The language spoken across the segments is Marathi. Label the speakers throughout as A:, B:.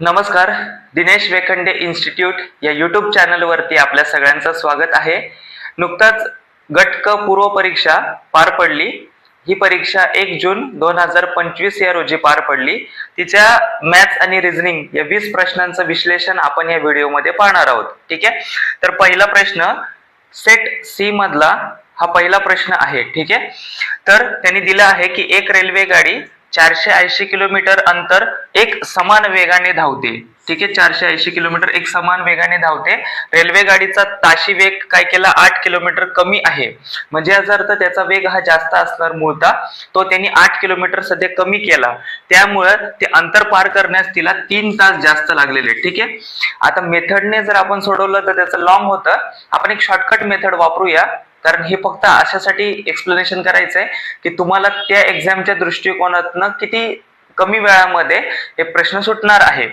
A: नमस्कार. दिनेश वेखंडे इन्स्टिट्यूट या यूट्यूब चॅनलवरती आपल्या सगळ्यांचं स्वागत आहे. नुकताच गट क पूर्व परीक्षा पार पडली. ही परीक्षा 1 जून 2025 या रोजी पार पडली. तिच्या मॅथ्स आणि रिझनिंग या 20 प्रश्नांचं विश्लेषण आपण या व्हिडिओमध्ये पाहणार आहोत. ठीक आहे. तर पहिला प्रश्न सेट सी मधला हा पहिला प्रश्न आहे. ठीक आहे. तर त्यांनी दिला आहे की एक रेल्वे गाडी 480 किलोमीटर अंतर एक समान वेगाने धावते. ठीक आहे. 480 किलोमीटर एक समान वेगाने धावते. रेल्वे गाडीचा ताशी वेग काय केला 8 किलोमीटर कमी आहे. म्हणजे याचा अर्थ त्याचा वेग हा जास्त असणार मूळता, तो त्यांनी 8 किलोमीटर सध्या कमी केला. त्यामुळे ते अंतर पार करण्यास तिला 3 तास जास्त लागलेले. ठीक आहे. आता मेथडने जर आपण सोडवलं तर त्याचं लॉंग होतं. आपण एक शॉर्टकट मेथड वापरूया, कारण हे फक्त अशासाठी एक्सप्लेनेशन करायचंय की तुम्हाला त्या एक्झामच्या दृष्टिकोनातनं किती कमी वेळामध्ये हे प्रश्न सुटणार आहे.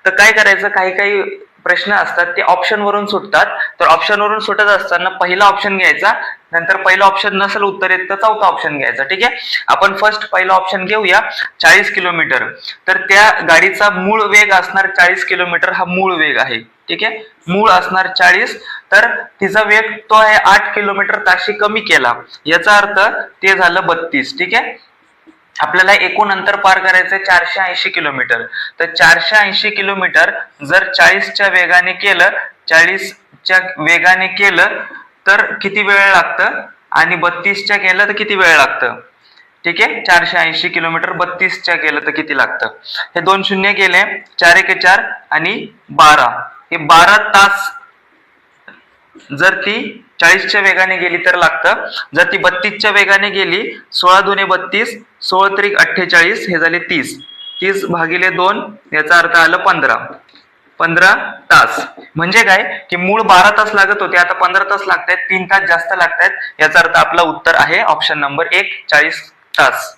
A: तर काय करायचं, काही काही प्रश्न असतात ते ऑप्शन वरून सुटतात. तर ऑप्शन वरून सुटत असताना पहिला ऑप्शन घ्यायचा, नंतर पहिला ऑप्शन नसेल उत्तर येत तर चौथा ऑप्शन घ्यायचा. ठीक आहे. आपण फर्स्ट पहिला ऑप्शन घेऊया 40 किलोमीटर. तर त्या गाडीचा मूळ वेग असणार 40 किलोमीटर हा मूळ वेग आहे. ठीक आहे. मूळ असणार 40, तर तिचा वेग तो आहे 8 किलोमीटर ताशी कमी केला. याचा अर्थ ते झालं 32. ठीक आहे. आपल्याला एकूण अंतर पार करायचंय 480 किलोमीटर. तर 480 किलोमीटर जर 40च्या वेगाने केलं, 40च्या वेगाने केलं तर किती वेळ लागतं, आणि 32च्या केलं तर किती वेळ लागतं. ठीक आहे. 480 किलोमीटर 32च्या केलं तर किती लागतं. हे 2 शून्य केले, 4 1 4 आणि 12, हे 12 तास जर ती 40च्या वेगाने गेली तर लागतं. जर ती 32च्या वेगाने गेली, 16 दुने 32, 16 त्रिक 48, हे झाले 30. 30 भागिले 2, याचा अर्थ आलं 15 तास. म्हणजे काय की मूळ 12 तास लागत होते, आता 15 तास लागतायत, 3 तास जास्त लागतायत. याचा अर्थ आपला उत्तर आहे ऑप्शन नंबर 1, 40 तास.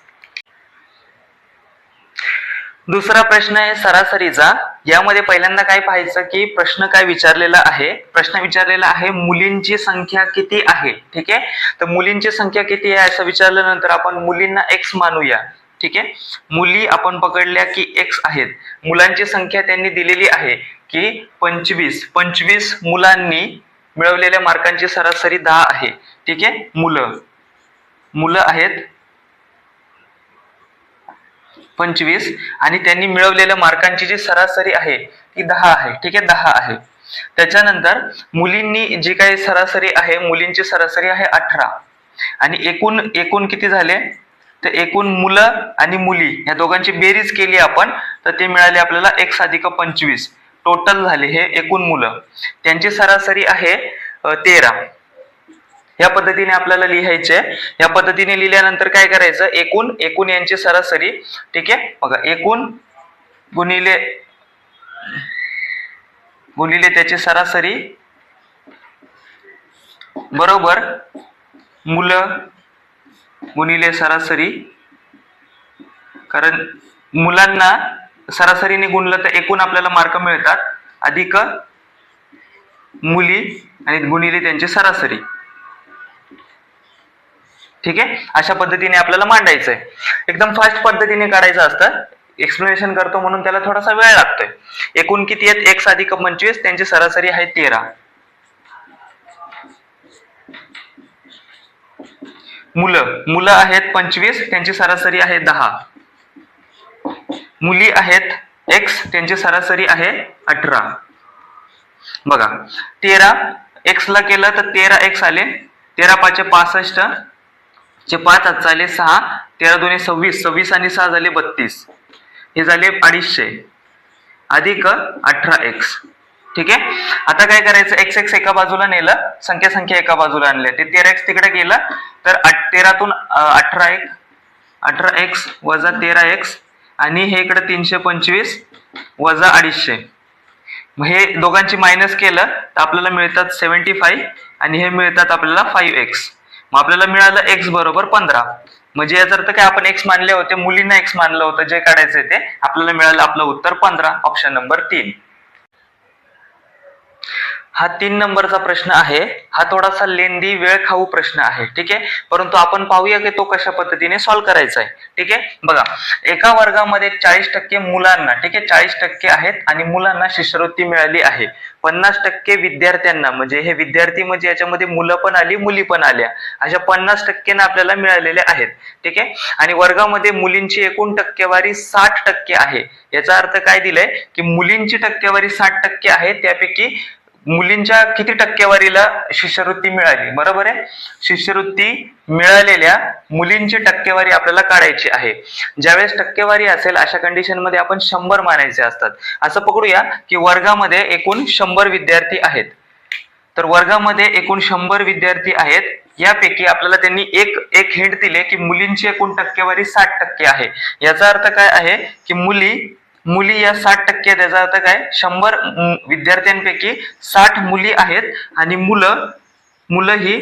A: दुसरा प्रश्न आहे सरासरीचा. यामध्ये पहिल्यांदा काय पाहायचं की प्रश्न काय विचारलेला आहे. प्रश्न विचारलेला आहे मुलींची संख्या किती आहे. ठीक आहे. तर मुलींची संख्या किती आहे असं विचारल्यानंतर आपण मुलींना एक्स मानूया. ठीक आहे. मुली आपण पकडल्या की एक्स आहेत. मुलांची संख्या त्यांनी दिलेली आहे की 25 मुलांनी मिळवलेल्या मार्कांची सरासरी 10 आहे. ठीक आहे. मुलं आहेत 25 आणि त्यांनी मिळवलेल्या मार्कांची जी सरासरी आहे ती 10 आहे. ठीक आहे. 10 आहे. त्याच्यानंतर मुलींनी जी काही सरासरी आहे, मुलींची सरासरी आहे 18, आणि एकूण किती झाले, तर एकूण मुलं आणि मुली या दोघांची बेरीज केली आपण तर ते मिळाले आपल्याला x अधिक 25. टोटल झाले हे एकूण मुलं, त्यांची सरासरी आहे 13. या पद्धतीने आपल्याला लिहायचे. या पद्धतीने लिहिल्यानंतर काय करायचं, एकूण यांची सरासरी. ठीक आहे. बघा, एकूण गुणिले त्याची सरासरी बरोबर मुलं गुणिले सरासरी, कारण मुलांना सरासरीने गुणलं तर एकूण आपल्याला मार्क मिळतात, अधिक मुली आणि गुणिले त्यांची सरासरी. ठीक आहे. अशा पद्धतीने आपल्याला मांडायचंय. एकदम फास्ट पद्धतीने काढायचं असतं. एक्सप्लेनेशन करतो म्हणून त्याला थोडासा वेळ लागतोय. एकूण किती आहेत x अधिक 25, त्यांची सरासरी आहे 13. मुलं आहेत 25, त्यांची सरासरी आहे 10. मुली आहेत x, त्यांची सरासरी आहे 18. बघा, 13 x ला केलं तर 13x आले, 13 5 65 चे 5 हात झाले 6, 13 2 26, 26 आणि 6 झाले 32, हे झाले 250 अधिक 18x. ठीक आहे. आता काय करायचं, x एका बाजूला नेलं, संख्या एका बाजूला आणल्या, ते 13x तिकडे गेलं तर 13तून 18x वजा 13x, आणि हे इकडे 325 वजा 250. मग हे दोघांची मायनस केलं तर आपल्याला मिळतात 75, आणि हे मिळतात आपल्याला 5x. मग आपल्याला मिळालं x बरोबर 15. म्हणजे याचा अर्थ काय, आपण x मानले होते, मुलींना x मानलं होतं, जे काढायचं ते आपल्याला मिळालं आपलं उत्तर 15, ऑप्शन नंबर 3. हा 3 नंबरचा प्रश्न आहे. हा थोडासा लेंदी वेळ खाऊ प्रश्न आहे. ठीक आहे, परंतु आपण पाहूया की तो कशा पद्धतीने सॉल्व्ह करायचा आहे. ठीक आहे, बघा एका वर्गामध्ये 40% मुलांना, ठीक आहे 40% आहेत आणि मुलांना शिष्यवृत्ती मिळाली आहे. 50% विद्यार्थ्यांना, म्हणजे हे विद्यार्थी म्हणजे याच्यामध्ये मुलं पण आली मुली पण आल्या, अशा 50% आपल्याला मिळालेले आहेत. ठीक आहे, आणि वर्गामध्ये मुलींची एकूण टक्केवारी 60% आहे. याचा अर्थ काय दिलाय की मुलींची टक्केवारी 60% आहे, त्यापैकी मुलींच्या किती टक्केवारीला शिष्यवृत्ती मिळाली, बरोबर आहे. शिष्यवृत्ती मिळालेल्या मुलींची टक्केवारी आपल्याला काढायची आहे. ज्यावेळेस टक्केवारी असेल अशा कंडिशन मध्ये आपण 100 मानायचे असतात. असं पकडूया की वर्गामध्ये एकूण 100 विद्यार्थी आहेत. तर वर्गामध्ये एकूण 100 विद्यार्थी आहेत, यापैकी आपल्याला त्यांनी एक हिंट दिले की मुलींची एकूण टक्केवारी 60% आहे. याचा अर्थ काय आहे की मुली या 60%, त्याचा अर्थ काय 100 विद्यार्थ्यांपैकी 60 मुली आहेत आणि मुलं ही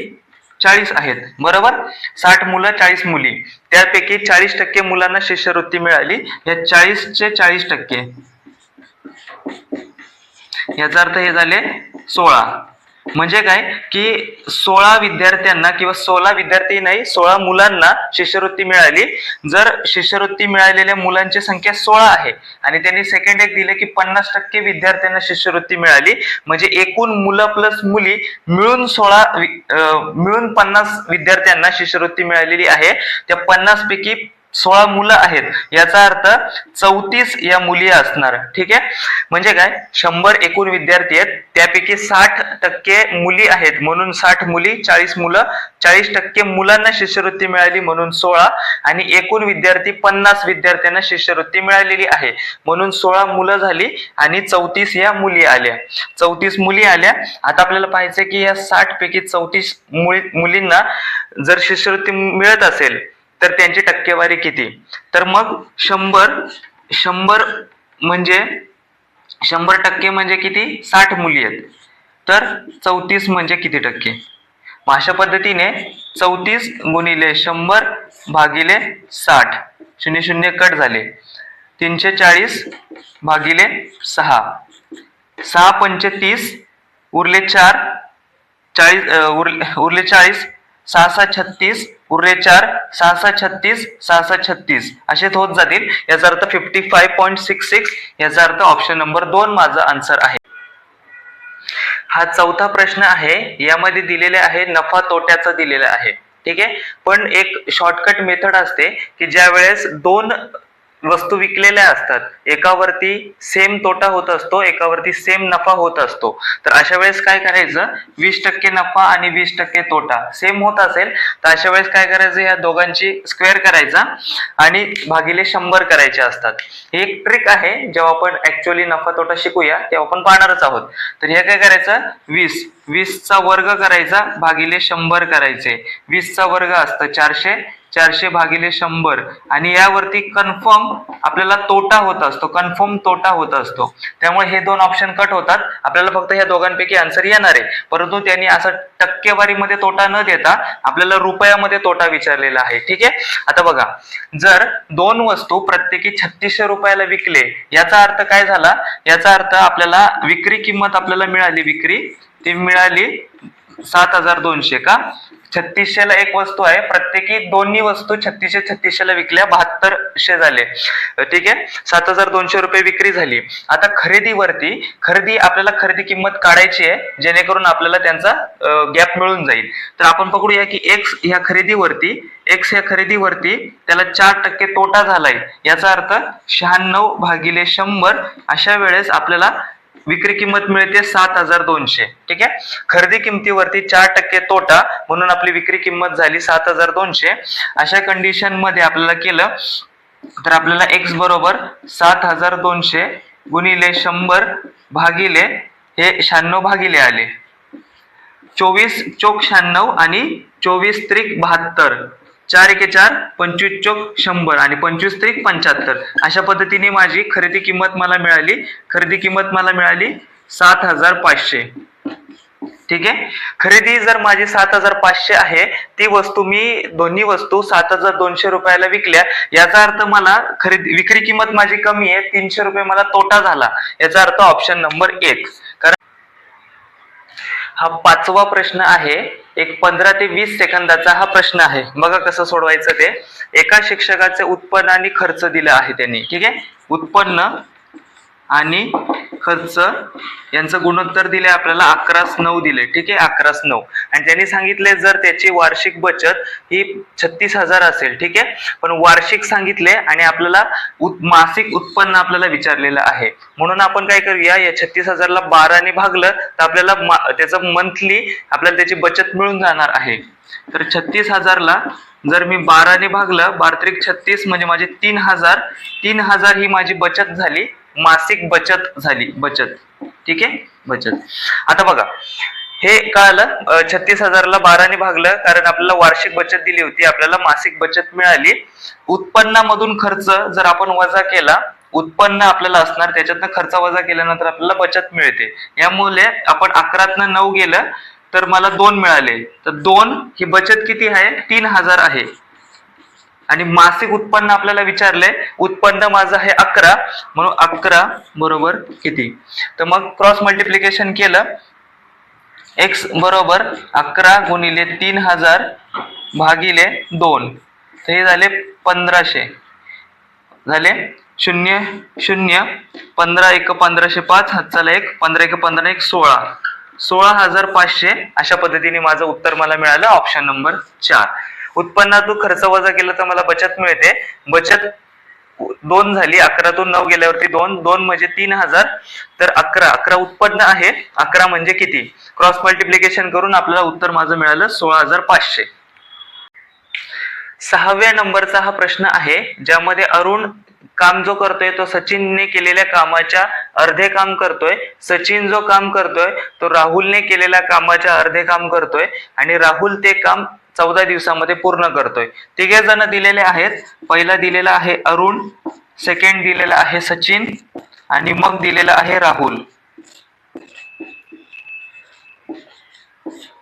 A: 40 आहेत, बरोबर. 60 मुलं 40 मुली, त्यापैकी 40% मुलांना शिष्यवृत्ती मिळाली. या 40चे 40%, याचा अर्थ हे झाले 16. म्हणजे काय की 16 विद्यार्थ्यांना किंवा 16 विद्यार्थी नाही 16 मुलांना शिष्यवृत्ती मिळाली. जर शिष्यवृत्ती मिळालेल्या मुलांची संख्या 16 आहे आणि त्यांनी सेकंड एक दिले की 50% विद्यार्थ्यांना शिष्यवृत्ती मिळाली, म्हणजे एकूण मुलं प्लस मुली मिळून मिळून 50 विद्यार्थ्यांना शिष्यवृत्ती मिळालेली आहे. त्या 50 पैकी 16 मुलं आहेत, याचा अर्थ 34 या मुली असणार. ठीक आहे, म्हणजे काय 100 एकूण विद्यार्थी आहेत, त्यापैकी 60% मुली आहेत म्हणून 60 मुली, 40 मुलं, 40% मुलांना शिष्यवृत्ती मिळाली म्हणून 16, आणि एकूण विद्यार्थी 50 विद्यार्थ्यांना शिष्यवृत्ती मिळालेली आहे म्हणून 16 मुलं झाली आणि 34 या मुली आल्या. 34 मुली आल्या. आता आपल्याला पाहायचं की या 60 पैकी 34 मुलींना जर शिष्यवृत्ती मिळत असेल तर त्यांची टक्केवारी किती. तर मग 100 म्हणजे 100% म्हणजे किती, 60 मुली आहेत, तर 34 म्हणजे किती टक्के. मग अशा पद्धतीने 34 गुणिले 100 भागिले 60, 00 कट झाले, 340 भागिले 6, 6 पंचे 30, उरले 4, उरले 40, 6 6 36, उरले 4, 6 6 36, 6 6 36 असे होत जातील. याचा अर्थ 55.66, याचा अर्थ ऑप्शन नंबर 2 माझा आन्सर आहे. हा चौथा प्रश्न आहे. यामध्ये दिलेले आहे नफा तोट्याचा दिलेला आहे. ठीक आहे, पण एक शॉर्टकट मेथड असते की ज्या वेळेस 2 वस्तू विकलेल्या असतात, एकावरती सेम तोटा होत असतो, एकावरती सेम नफा होत असतो, तर अशा वेळेस काय करायचं, 20% नफा आणि 20% तोटा सेम होत असेल तर अशा वेळेस काय करायचं, या दोघांची स्क्वेअर करायचा आणि भागिले 100 करायचे असतात. ही एक ट्रिक आहे. जेव्हा आपण ऍक्च्युअली नफा तोटा शिकूया तेव्हा आपण पाहणारच आहोत. तर हे काय करायचं, 20 चा वर्ग करायचा भागिले 100 करायचे. 20 चा वर्ग असतं 400, 400 भागिले 100, आणि यावरती कन्फर्म आपल्याला तोटा होत असतो, कन्फर्म तोटा होत असतो. त्यामुळे हे 2 ऑप्शन कट होतात. आपल्याला फक्त ह्या दोघांपैकी आन्सर येणार आहे, परंतु त्यांनी असं टक्केवारीमध्ये तोटा न देता आपल्याला रुपयामध्ये तोटा विचारलेला आहे. ठीक आहे, आता बघा, जर 2 वस्तू प्रत्येकी 3600 रुपयाला विकले, याचा अर्थ काय झाला, याचा अर्थ आपल्याला विक्री किंमत आपल्याला मिळाली, विक्री ती मिळाली 7200. का, 3600 ला एक वस्तू आहे, प्रत्येकी दोन्ही वस्तू 3600 ला विकल्या, 7200 झाले. ठीक आहे, 7200 रुपये विक्री झाली. आता खरेदी आपल्याला खरेदी किंमत काढायची आहे, जेणेकरून आपल्याला त्यांचा गॅप मिळून जाईल. तर आपण पकडूया की एक्स ह्या खरेदीवरती त्याला 4% तोटा झालाय. याचा अर्थ 96 भागिले 100. अशा वेळेस आपल्याला विक्री किंमत मिळते 7200. ठीक आहे, खरेदी किमतीवरती 4% तोटा म्हणून आपली विक्री किंमत झाली 7200. अशा कंडिशन मध्ये आपल्याला केलं तर आपल्याला x बरोबर 7200 गुणिले 100 भागिले हे 96 भागिले आले, 24 चोक 96 आणि 24 त्रिक 72, 4 एके 4, 25 चोक 100 आणि 25 त्रिक 75. अशा पद्धतीने माझी खरेदी किंमत मला मिळाली 7500. ठीक आहे, खरेदी जर माझी 7500 आहे, ती वस्तू मी दोन्ही वस्तू 7200 रुपयाला विकल्या, याचा अर्थ मला विक्री किंमत माझी कमी आहे, 300 रुपये मला तोटा झाला. याचा अर्थ ऑप्शन नंबर 1. हा 5वा प्रश्न आहे. एक 15 ते 20 सेकंदाचा हा प्रश्न आहे. बघा कसं सोडवायचं ते. एका शिक्षकाचे उत्पन्न आणि खर्च दिलं आहे त्यांनी. ठीक आहे, उत्पन्न आणि खर्च यांचं गुणोत्तर दिले आपल्याला 11/9 दिले. ठीक आहे, 11/9. आणि त्यांनी सांगितले जर त्याची वार्षिक बचत ही 36,000 असेल. ठीक आहे, पण वार्षिक सांगितले आणि आपल्याला मासिक उत्पन्न आपल्याला विचारलेलं आहे. म्हणून आपण काय करूया, या 36,000 ला 12 ने भागलं तर आपल्याला त्याचं मंथली आपल्याला त्याची बचत मिळून जाणार आहे. तर 36,000 ला जर मी 12 ने भागलं, 12×36 म्हणजे माझे 3,000 ही माझी बचत झाली, मासिक बचत झाली. बचत, ठीक आहे, बचत. आता बघा हे कळालं, 36,000 ला 12 ने भागलं कारण आपल्याला वार्षिक बचत दिली होती, आपल्याला मासिक बचत मिळाली. उत्पन्नामधून खर्च जर आपण वजा केला, उत्पन्न आपल्याला असणार, त्याच्यातनं खर्च वजा केल्यानंतर आपल्याला बचत मिळते. यामुळे आपण 11तनं 9 गेलं तर मला 2 मिळाले. तर 2 ही बचत किती आहे, 3,000 आहे. आणि मासिक उत्पन्न आपल्याला विचारलंय, उत्पन्न माझं आहे 11, म्हणून 11 बरोबर किती. तर मग क्रॉस मल्टिप्लिकेशन केलं, x बरोबर 11 गुणिले 3,000 भागिले 2, तर हे झाले 1500 झाले. 0 0 15 1 1505, हातचाला 1, 15 1 15 1 16, 16,500 अशा पद्धतीने माझं उत्तर मला मिळालं, ऑप्शन नंबर 4. उत्पन्नातून खर्च वजा केलं तर मला बचत मिळते. बचत 2 झाली, 11तून 9 गेल्यावरती 2 म्हणजे 3,000. तर 11 उत्पन्न आहे, 11 म्हणजे किती, क्रॉस मल्टिप्लिकेशन करून आपल्याला उत्तर माझं मिळालं 16,500. 6व्या नंबरचा हा प्रश्न आहे, ज्यामध्ये अरुण काम जो करतोय तो सचिनने केलेल्या कामाच्या अर्धे काम करतोय. सचिन जो काम करतोय तो राहुलने केलेल्या कामाच्या अर्धे काम करतोय आणि राहुल ते काम 14 दिवसामध्ये पूर्ण करतोय. तिघे जण दिलेले आहेत. पहिला दिलेला आहे अरुण, सेकंड दिलेला आहे सचिन आणि मग दिलेला आहे राहुल.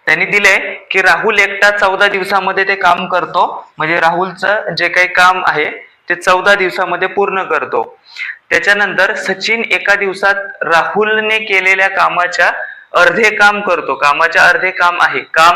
A: त्यांनी दिले की राहुल एकटा 14 दिवसामध्ये ते काम करतो, म्हणजे राहुलचं जे काही काम आहे ते 14 दिवसामध्ये पूर्ण करतो. त्याच्यानंतर सचिन एका दिवसात राहुलने केलेल्या कामाच्या अर्धे काम करतो. कामाच्या अर्धे काम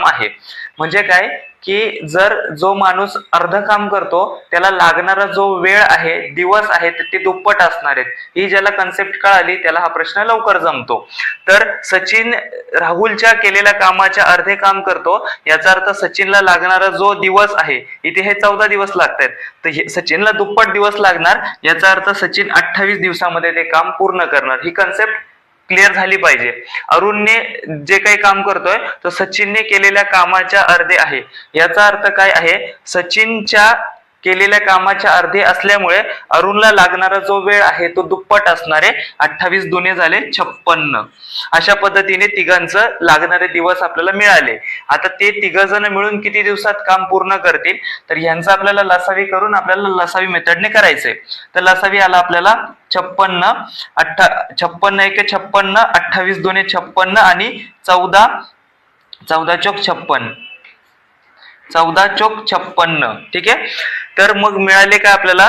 A: आहे म्हणजे काय की जर जो माणूस अर्ध काम करतो त्याला लागणारा जो वेळ आहे, दिवस आहे, ते दुप्पट असणार आहेत. ही ज्याला कन्सेप्ट कळाली त्याला हा प्रश्न लवकर जमतो. तर सचिन राहुलच्या केलेल्या कामाच्या अर्धे काम करतो, याचा अर्थ सचिनला लागणारा जो दिवस आहे, इथे हे 14 दिवस लागतात, तर सचिनला दुप्पट दिवस लागणार, याचा अर्थ सचिन 28 दिवसामध्ये ते काम पूर्ण करणार. ही कन्सेप्ट क्लिअर झाली पाहिजे. अरुणने जे काही काम करतोय तो सचिनने केलेल्या कामाच्या अर्धे आहे, याचा अर्थ काय आहे, सचिनच्या केलेल्या कामाच्या अर्धे असल्यामुळे अरुणला लागणारा जो वेळ आहे तो दुप्पट असणारे, 28 दुने झाले 56. अशा पद्धतीने तिघांचं लागणारे दिवस आपल्याला मिळाले. आता ते तिघ जण मिळून किती दिवसात काम पूर्ण करतील, तर ह्यांचं आपल्याला लसावी करून आपल्याला लसावी मेथडने करायचंय. तर लसावी आला आपल्याला 56, 56 1 56, 28 दुने 56 आणि 14 चौक 56, 14 चौक 56. ठीक आहे, तर मग मिळाले काय आपल्याला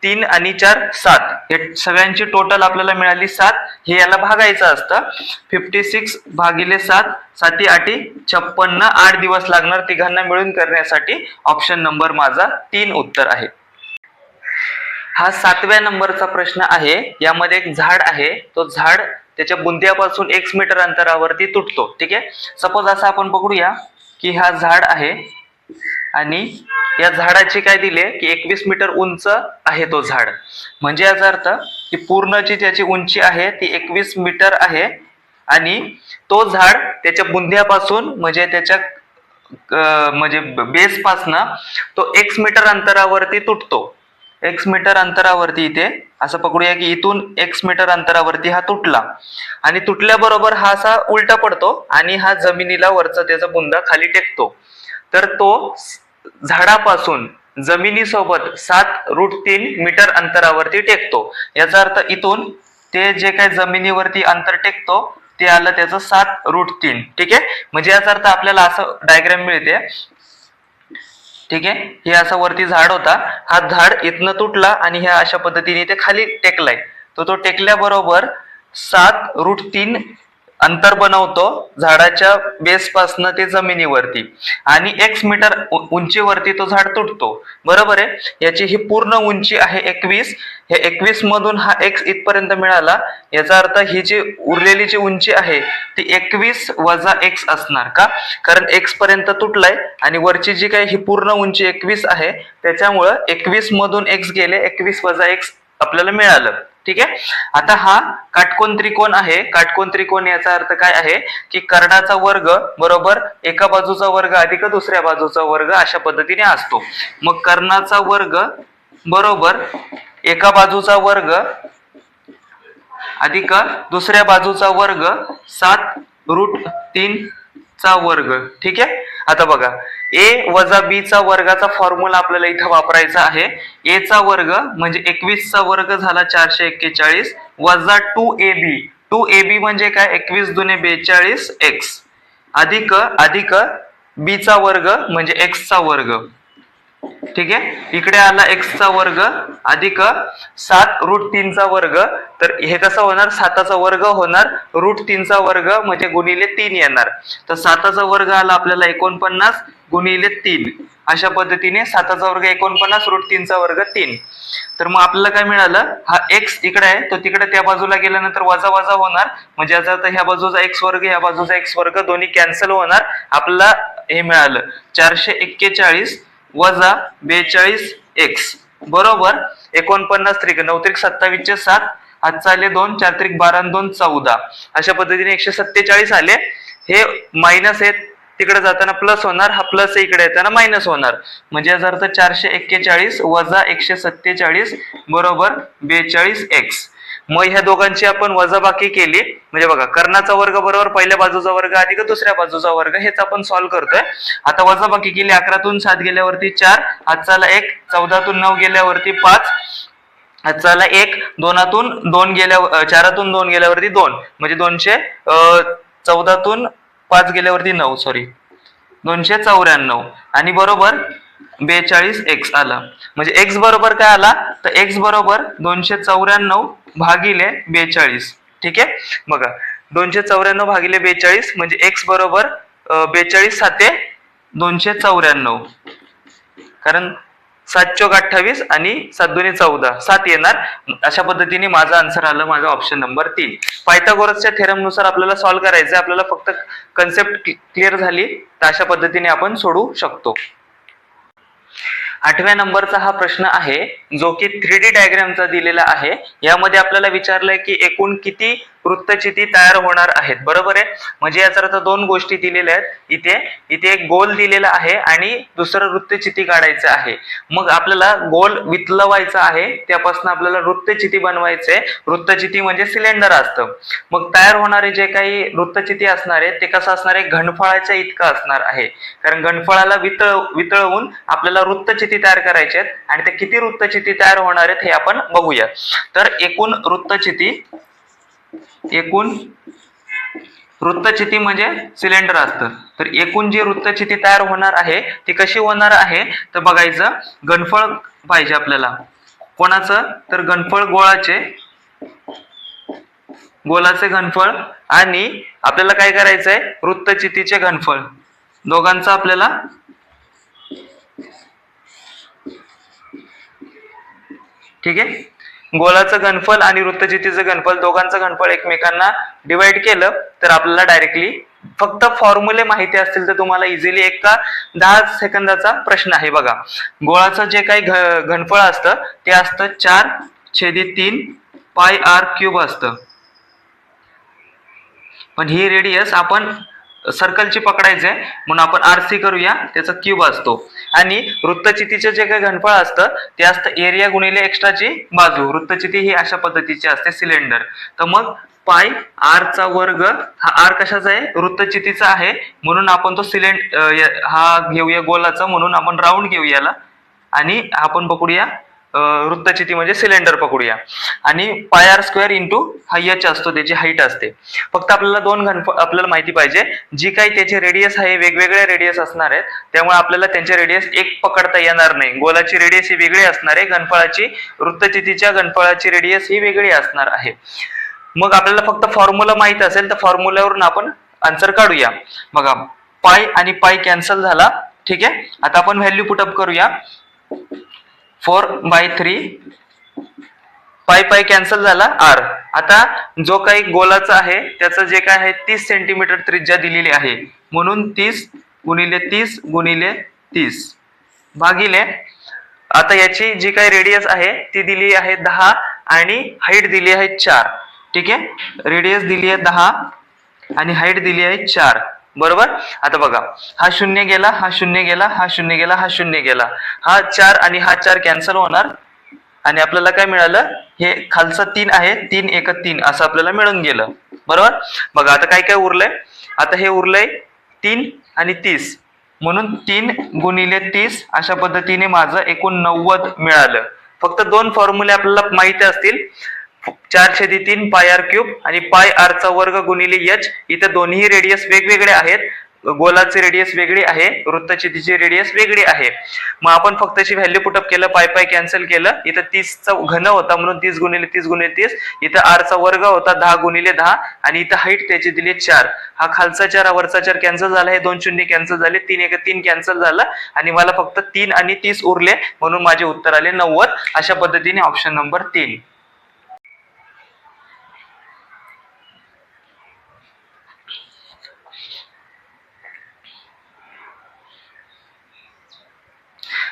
A: 3 आणि 4 7, हे सगळ्यांची टोटल आपल्याला मिळाली 7. हे याला भागायचं असतं, 56 भागिले 7, 7 8 56, 8 दिवस लागणार तिघांना मिळून करण्यासाठी. ऑप्शन नंबर माझा 3 उत्तर आहे. हा 7व्या नंबरचा प्रश्न आहे. यामध्ये एक झाड आहे, तो झाड त्याच्या बुंध्यापासून 1 मीटर अंतरावरती तुटतो. ठीक आहे, सपोज असं आपण पकडूया की हा झाड आहे आणि या झाडाची काय दिले की 21 मीटर उंच आहे तो झाड, म्हणजे याचा अर्थ की पूर्णची त्याची उंची आहे ती 21 मीटर आहे आणि तो झाड त्याच्या बुंध्यापासून म्हणजे त्याच्या म्हणजे बेस पासनं तो 1 मीटर अंतरावरती तुटतो. 1 मीटर अंतरावरती, इथे असं पकडूया की इथून 1 मीटर अंतरावरती हा तुटला आणि तुटल्याबरोबर हा असा उलटा पडतो आणि हा जमिनीला वरचा त्याचा बुंदा खाली टेकतो. तर तो झाडापासून जमिनीसोबत 7√3 मीटर अंतरावरती टेकतो. याचा अर्थ इथून ते जे काही जमिनीवरती अंतर टेकतो ते आलं त्याचं 7√3. ठीक आहे, म्हणजे याचा अर्थ आपल्याला असं डायग्राम मिळते. ठीक आहे, हे असं वरती झाड होता, हा झाड इथनं तुटला आणि ह्या अशा पद्धतीने ते खाली टेकलाय. तो टेकल्याबरोबर 7√3 अंतर बनवतो झाडाच्या बेस पासून ते जमिनीवरती आणि x मीटर उंचीवरती तो झाड तुटतो, बरोबर आहे. याची ही पूर्ण उंची आहे 21. हे 21 मधून हा x इथपर्यंत मिळाला, याचा अर्थ ही जी उरलेली जी उंची आहे ती 21 वजा x असणार का, कारण x पर्यंत तुटलाय आणि वरची जी काही ही पूर्ण उंची 21 आहे त्याच्यामुळं 21 मधून x गेले, 21 वजा x आपल्याला मिळालं. ठीक आहे. आता हा काटकोन त्रिकोण आहे. काटकोन त्रिकोण याचा अर्थ काय आहे की कर्णाचा वर्ग बरोबर एका बाजूचा वर्ग अधिक दुसऱ्या बाजूचा वर्ग अशा पद्धतीने असतो. मग कर्णाचा वर्ग बरोबर एका बाजूचा वर्ग अधिक दुसऱ्या बाजूचा वर्ग 7√3 चा वर्ग. ठीक आहे. आता बघा a वजा b चा वर्गाचा फॉर्म्युला आपल्याला इथं वापरायचा आहे. a चा वर्ग म्हणजे 21 चा वर्ग झाला 441 वजा 2ab म्हणजे काय 21 दुने 42 x अधिक b चा वर्ग म्हणजे x चा वर्ग. ठीक आहे. इकडे आला x चा वर्ग अधिक 7√3 चा वर्ग, तर हे कसं होणार 7चा वर्ग होणार √3 चा वर्ग म्हणजे गुणिले 3 येणार. तर 7चा वर्ग आला आपल्याला 49 गुणिले 3 अशा पद्धतीने 7चा वर्ग 49 √3 चा वर्ग 3. तर मग आपल्याला काय मिळालं, हा x इकडे आहे तो तिकडे त्या बाजूला गेल्यानंतर वजा वजा होणार, म्हणजे याचा अर्थ ह्या बाजूचा x वर्ग ह्या बाजूचा x वर्ग दोन्ही कॅन्सल होणार. आपल्याला हे मिळालं 441 वजा 42x बरोबर 49 त्रिक 9 त्रिक 27 चे 7 हातचा आले 2 4 त्रिक 12 2 14 अशा पद्धतीने 147 आले. हे मायनस आहेत तिकडे जाताना प्लस होणार, हा प्लस इकडे येताना मायनस होणार, म्हणजे याचा अर्थ 441 वजा 147 बरोबर 42x. मग ह्या दोघांची आपण वजाबाकी केली, म्हणजे बघा कर्णाचा वर्ग बरोबर पहिल्या बाजूचा वर्ग अधिक दुसऱ्या बाजूचा वर्ग हेच आपण सॉल्व्ह करतोय. आता वजाबाकी केली 11तून 7 गेल्यावरती 4 हातचाला 1 14तून 9 गेल्यावरती 5 हातचाला 1 2तून 2 गेल्या 4तून 2 गेल्यावरती 2 म्हणजे 214तून 5 गेल्यावरती 9 294 आणि बरोबर 42x आला. म्हणजे x बरोबर काय आला तर x बरोबर 294 भागिले 42. ठीक आहे. बघा 294 भागिले 42 म्हणजे x बरोबर 42 साते 294, कारण 7 चौक 28 आणि 7 दुने 14 7 येणार. अशा पद्धतीने माझा आन्सर आलं, माझा ऑप्शन नंबर 3. पायथागोरसच्या थेरम नुसार आपल्याला सॉल्व्ह करायचं, आपल्याला फक्त कन्सेप्ट क्लिअर झाली तर अशा पद्धतीने आपण सोडवू शकतो. 8व्या नंबरचा हा प्रश्न आहे जो की 3D डायग्रामचा दिलेला आहे. यामध्ये आपल्याला विचारलंय की एकूण किती वृत्तचिती तयार होणार आहेत, बरोबर आहे. म्हणजे याचा अर्थ दोन गोष्टी दिलेल्या आहेत. इथे एक गोल दिलेला आहे आणि दुसरं वृत्तचिती काढायचं आहे. मग आपल्याला गोल वितलवायचा आहे, त्यापासून आपल्याला वृत्तचिती बनवायचे. वृत्तचिती म्हणजे सिलेंडर असतं. मग तयार होणारे जे काही वृत्तचिती असणार आहे ते कसं असणार आहे, घनफळाच्या इतकं असणार आहे. कारण घनफळाला वितळवून आपल्याला वृत्तचिती तयार करायचे आहेत आणि ते किती वृत्तचिती तयार होणार आहेत हे आपण बघूया. तर एकूण वृत्तचिती म्हणजे सिलेंडर असतं. तर एकूण जी वृत्तचिती तयार होणार आहे ती कशी होणार आहे तर बघायचं, घनफळ पाहिजे आपल्याला. कोणाचं तर घनफळ गोलाचे घनफळ आणि आपल्याला काय करायचंय वृत्तचितीचे घनफळ दोघांचं आपल्याला ठीक आहे. गोलाचं घनफळ आणि वृत्तचितीचं घनफळ दोघांचं घनफळ एकमेकांना डिवाइड केलं तर आपल्याला डायरेक्टली फक्त फॉर्म्युले माहिती असतील तर तुम्हाला इझिली 1 का 10 सेकंदाचा प्रश्न आहे. बघा गोळाचं जे काही घनफळ असतं ते असतं 4/3 पाय r क्यूब असतं, पण ही रेडियस आपण सर्कलची पकडायचे म्हणून आपण RC करूया, त्याचा क्यूब असतो. आणि वृत्तचितीचे जे काही घनफळ असतं ते असतं एरिया गुणिले एक्स्ट्राची बाजू. वृत्तचिती ही अशा पद्धतीची असते सिलेंडर. तर मग पाय r चा वर्ग, हा r कशाचा आहे वृत्तचितीचा आहे म्हणून आपण तो हा घेऊया गोलाचा, म्हणून आपण राऊंड घेऊया याला आणि आपण पकडूया वृत्तचिती म्हणजे सिलेंडर पकडूया. आणि पाय r स्क्वेअर इंटू हा h असतो, त्याची हाईट असते. फक्त आपल्याला दोन घनफळ आपल्याला माहिती पाहिजे, जी काही त्याचे रेडियस आहे वेगवेगळे रेडियस असणार आहेत, त्यामुळे आपल्याला त्यांचे रेडियस एक पकडता येणार नाही. गोलाची रेडियस ही वेगळी असणार आहे, घनफळाची वृत्तचितीच्या घनफळाची रेडियस ही वेगळी असणार आहे. मग आपल्याला फक्त फॉर्म्युला माहित असेल तर फॉर्म्युल्यावरून आपण आन्सर काढूया. बघा पाय आणि पाय कॅन्सल झाला. ठीक आहे, आता आपण व्हॅल्यू पुटअप करूया. 4/3 पाय पाय कॅन्सल झाला r. आता जो काही गोलाचा आहे त्याचं जे काय आहे 30 सेंटीमीटर त्रिज्या दिलेली आहे, म्हणून 30 गुणिले 30 गुणिले 30 भागिले, आता याची जी काही रेडियस आहे ती दिली आहे 10 आणि हाईट दिली आहे 4. ठीक आहे, रेडियस दिली आहे 10 आणि हाईट दिली आहे 4. बरोबर. आता बघा हा शून्य गेला, हा शून्य गेला, हा शून्य गेला, हा शून्य गेला, हा 4 आणि हा 4 कॅन्सल होणार आणि आपल्याला काय मिळालं, हे खालचं 3 आहे, 3 एक 3 असं आपल्याला मिळून गेलं. बरोबर. बघा आता काय काय उरलंय, आता हे उरलंय 3 आणि 30, म्हणून 3 गुणिले 30 अशा पद्धतीने माझं एकूण 90 मिळालं. फक्त दोन फॉर्म्युले आपल्याला माहिती असतील, 4/3 पाय आर क्यूब आणि पाय आर चा वर्ग गुणिले h. इथे दोन्ही रेडियस वेगवेगळे आहेत, गोलाची रेडियस वेगळी आहे, वृत्तचितीची रेडियस वेगळी आहे. मग आपण फक्त अशी व्हॅल्यू पुटअप केलं, पाय पाय कॅन्सल केलं. इथं 30 चा घन होता म्हणून 30 गुणिले 30 गुणिले 30, इथं r चा वर्ग होता 10 गुणिले 10 आणि इथं हाईट त्याची दिली 4. हा खालचा 4 हा वरचा 4 कॅन्सल झाला, हे 2 शून्य कॅन्सल झाले, 3 एक 3 कॅन्सल झालं आणि मला फक्त 3 आणि 30 उरले, म्हणून माझे उत्तर आले 90. अशा पद्धतीने ऑप्शन नंबर 3.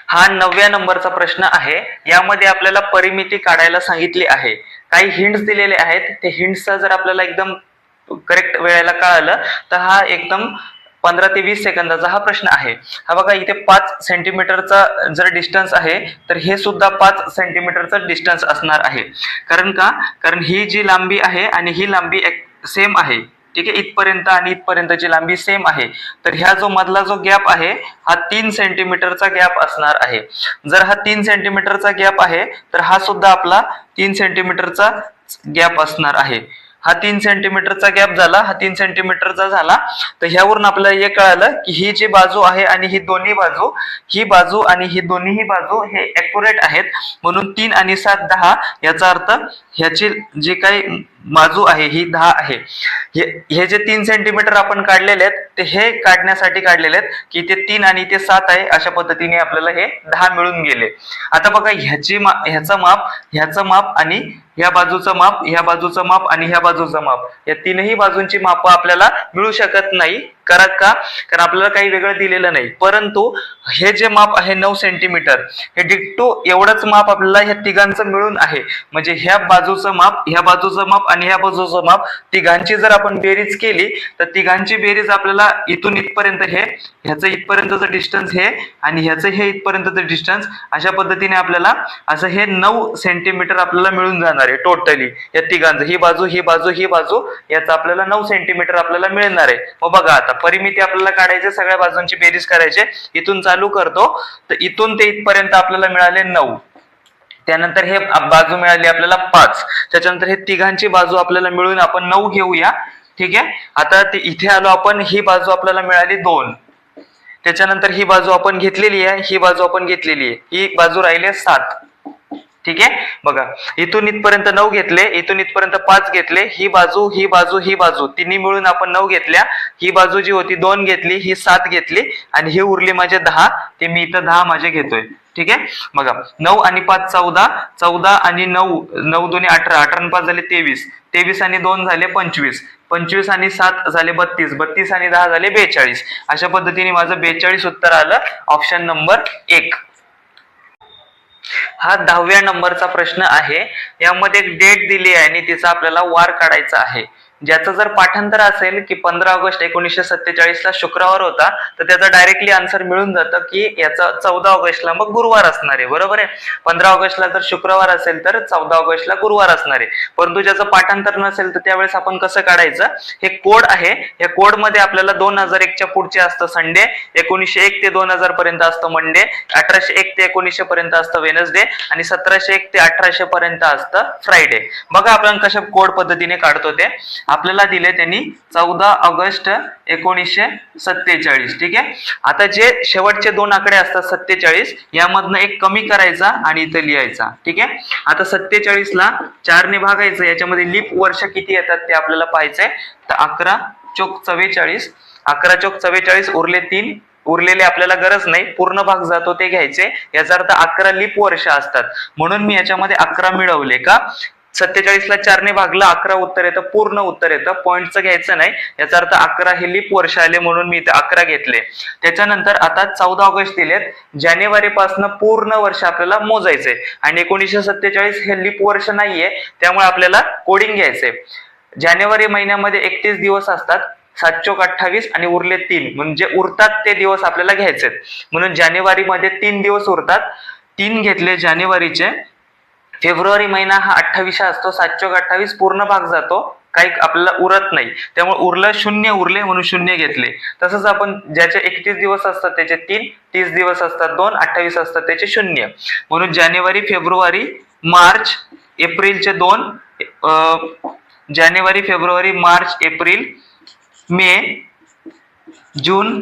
A: हा 9व्या नंबरचा प्रश्न आहे. यामध्ये आपल्याला परिमिती काढायला सांगितली आहे. काही हिंट्स दिलेले आहेत, ते हिंट्सचा जर आपल्याला एकदम करेक्ट वेळेला कळालं तर हा एकदम 15 ते 20 सेकंदाचा हा प्रश्न आहे. हा बघा इथे 5 सेंटीमीटरचा जर डिस्टन्स आहे तर हे सुद्धा 5 सेंटीमीटरचा डिस्टन्स असणार आहे. कारण का, कारण ही जी लांबी आहे आणि ही लांबी सेम आहे. ठीक आहे, इथपर्यंत आणि इथपर्यंतची लांबी सेम आहे. तर ह्या जो मधला जो गॅप आहे हा 3 सेंटीमीटरचा गॅप असणार आहे. जर हा 3 सेंटीमीटरचा गॅप आहे तर हा सुद्धा आपला 3 सेंटीमीटरचा गॅप असणार आहे. हा 3 सेंटीमीटरचा गॅप झाला, हा 3 सेंटीमीटरचा झाला. तर ह्यावरून आपल्याला हे कळालं की ही जी बाजू आहे आणि ही दोन्ही बाजू, ही बाजू आणि ही दोन्ही बाजू हे ॲक्युरेट आहेत, म्हणून 3 आणि 7 10. याचा अर्थ ह्याची जी काही बाजू आहे ही 10 आहे. हे जे 3 सेंटीमीटर आपण काढलेले आहेत ते हे काढण्यासाठी काढलेले आहेत की ते 3 आणि ते 7 आहे, अशा पद्धतीने आपल्याला हे 10 मिळून गेले. आता बघा ह्याचं माप, ह्याचं माप आणि ह्या बाजूचं माप, ह्या बाजूचं माप आणि ह्या बाजूचं माप, या तीनही बाजूंची माप आपल्याला मिळू शकत नाही. कारण आपल्याला काही वेगळं दिलेलं नाही. परंतु हे जे माप आहे 9 सेंटीमीटर, हे डिक्टो एवढंच माप आपल्याला ह्या तिघांचं मिळून आहे. म्हणजे ह्या बाजूचं माप, ह्या बाजूचं माप आणि ह्या बाजूचं माप, तिघांची जर आपण बेरीज केली तर तिघांची बेरीज आपल्याला इथून इथपर्यंत हे, ह्याचं इथपर्यंतचं डिस्टन्स हे आणि ह्याचं हे इथपर्यंतचं डिस्टन्स, अशा पद्धतीने आपल्याला असं हे 9 सेंटीमीटर आपल्याला मिळून जाणार आहे टोटली या तिघांचं. ही बाजू, ही बाजू, ही बाजू, याचं आपल्याला 9 सेंटीमीटर आपल्याला मिळणार आहे. मग बघा आता परिमिती आपल्याला काढायचे, सगळ्या बाजूंची बेरीज करायचे. इथून चालू करतो तर इथून ते इथपर्यंत आपल्याला मिळाले 9. त्यानंतर हे बाजू मिळाली आपल्याला 5. त्याच्यानंतर हे तिघांची बाजू आपल्याला मिळून आपण 9 घेऊया. ठीक आहे, आता ते इथे आलो आपण, ही बाजू आपल्याला मिळाली 2. त्याच्यानंतर ही बाजू आपण घेतलेली आहे, ही बाजू आपण घेतलेली आहे, ही बाजू राहिली 7. ठीक आहे, बघा इथून इथपर्यंत 9 घेतले, इथून इथपर्यंत 5 घेतले, ही बाजू, ही बाजू, ही बाजू, तिन्ही मिळून आपण 9 घेतल्या. ही बाजू जी होती 2 घेतली, ही 7 घेतली आणि ही उरली माझे 10. ते मी इथं 10 माझे घेतोय. ठीक आहे, बघा 9 आणि 5 14, 14 आणि 9, 9 दोन्ही 18, 18 आणि 5 झाले 23, 23 आणि 2 झाले 25, 25 आणि 7 झाले 32, 32 आणि 10 झाले 42. अशा पद्धतीने माझं 42 उत्तर आलं, ऑप्शन नंबर 1. हा 10व्या नंबरचा प्रश्न आहे. यामध्ये एक डेट दिली आहे आणि तिचा आपल्याला वार काढायचा आहे. ज्याचं जर पाठांतर असेल की 15 ऑगस्ट 1947 ला शुक्रवार होता तर त्याचा डायरेक्टली आन्सर मिळून जातं की याचा 14 ऑगस्टला मग गुरुवार असणार आहे. बरोबर आहे, 15 ऑगस्टला जर शुक्रवार असेल तर 14 ऑगस्टला गुरुवार असणार आहे. परंतु ज्याचं पाठांतर नसेल तर त्यावेळेस आपण कसं काढायचं, हे कोड आहे. या कोड मध्ये आपल्याला 2001 च्या पुढचे असतं संडे, 1901 ते 2000 पर्यंत असतं मंडे, 1801 ते 1900 पर्यंत असतं वेनसडे आणि 1701 ते 1800 पर्यंत असतं फ्रायडे. बघा आपण कशा कोड पद्धतीने काढतो ते. आपल्याला दिले त्यांनी 14 ऑगस्ट 1947. ठीक आहे. आता जे शेवटचे दोन आकडे असतात 47, यामधनं एक कमी करायचा आणि इथं लिहायचा. ठीक आहे. आता 47 ला 4 ने भागायचं, याच्यामध्ये लीप वर्ष किती येतात ते आपल्याला पाहायचंय. तर 11 चोक 44, 11 चोक 44 उरले 3, उरलेले आपल्याला गरज नाही, पूर्ण भाग जातो ते घ्यायचे. याचा अर्थ 11 लीप वर्ष असतात, म्हणून मी याच्यामध्ये 11 मिळवले. का 47 ला 4 ने भागला 11 उत्तर येतं, पूर्ण उत्तर येतं, पॉईंटचं घ्यायचं नाही. याचा अर्थ 11 हे लीप वर्ष आले, म्हणून मी इथे 11 घेतले. त्याच्यानंतर आता 14 ऑगस्ट दिलेत, जानेवारी पासून पूर्ण वर्ष आपल्याला मोजायचंय आणि 1947 हे लीप वर्ष नाहीये, त्यामुळे आपल्याला कोडिंग घ्यायचंय. जानेवारी महिन्यामध्ये 31 दिवस असतात, 7 चोक 28 आणि उरले 3, म्हणजे उरतात ते दिवस आपल्याला घ्यायचे. म्हणून जानेवारी मध्ये 3 दिवस उरतात, 3 घेतले जानेवारीचे. फेब्रुवारी महिना हा 28 असतो, 7 चोक 28 पूर्ण भाग जातो, काही आपल्याला उरत नाही, त्यामुळे उरलं 0 उरले म्हणून 0 घेतले. तसंच आपण ज्याचे 31 दिवस असतात त्याचे 3, 30 दिवस असतात 2, 28 असतात त्याचे 0, म्हणून जानेवारी फेब्रुवारी मार्च एप्रिलचे 2, जानेवारी फेब्रुवारी मार्च एप्रिल मे जून